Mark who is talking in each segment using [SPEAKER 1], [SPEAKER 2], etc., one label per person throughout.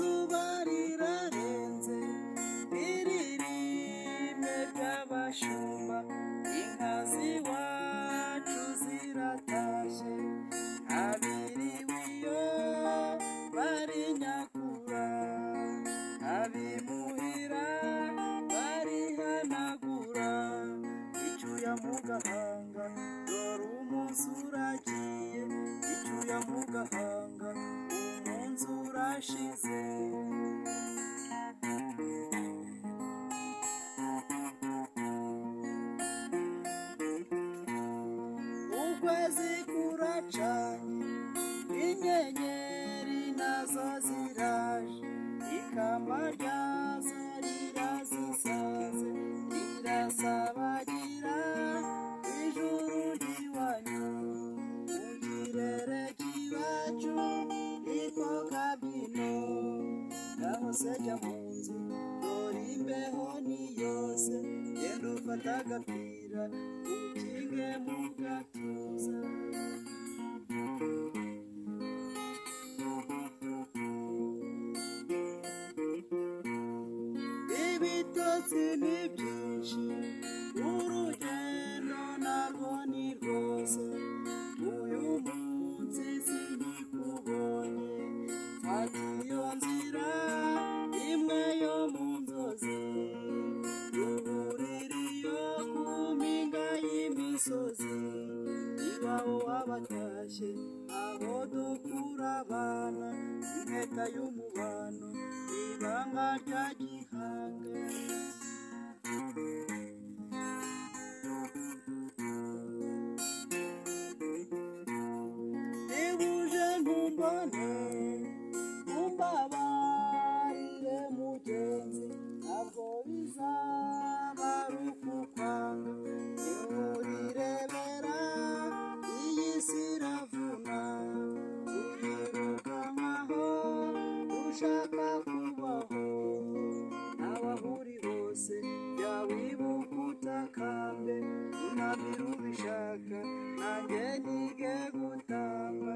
[SPEAKER 1] izuba rirarenze iririmye ry'abashumba, inka z'iwacu ziratashye, abiriwe iyo barinyakura, abimuhira barihanagura icyuya mu gahanga, dore umunsi uragiye, icyuya mu gahanga, umunsi urashize. Ukwezi kuracanye, inyenyeri nazo ziraje, ikamba ryazo rirazisaze, rirasabagira ijuru ry'iwanyu, mu kirere cy'iwacu niko kabyino. Ngaho se jya mu nzu, dore imbeho ni yose, genda ufata agapira ukinge mu gatuza. Ibitotsi ni byinshi, urugendo narwo ni rwose, uyu munsi sinkikubonye, fata iyo nzira imwe yo mu nzozi, duhurira iyo ku mpinga y'imisozi, iwawe wabatashye, aho dukura abana, impeta y'umubano, ibanga rya gihanga. Nibuje ntumbone, umbabarire mugenzi, ntabwo bizaba ari ukukwanga, nturirebera iyi si iravuna, tuyirukankaho dushaka kubaho, aho uri hose jya wibuka utakambe, unamira ubishaka nanjye nige gutamba.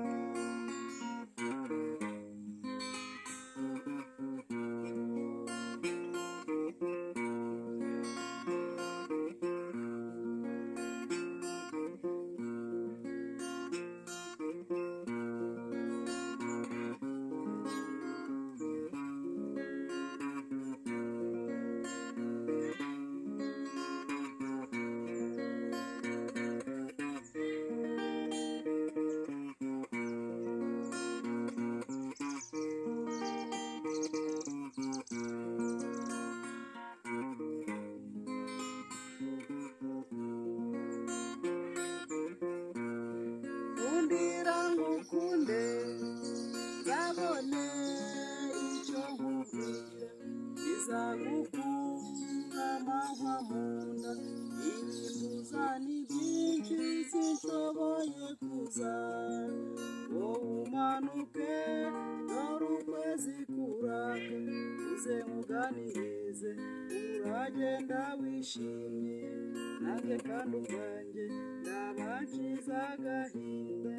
[SPEAKER 1] Undira ngukunde, zabone icyo nkubwira, bizagukura amahwa mu nda, ibintuza ni byinshi sinshoboye kuza, wowe umanuke dore ukwezi kuraka, uze muganirize uragenda wishimye, nanjye kandi ubwanjye ndabakiza agahinda.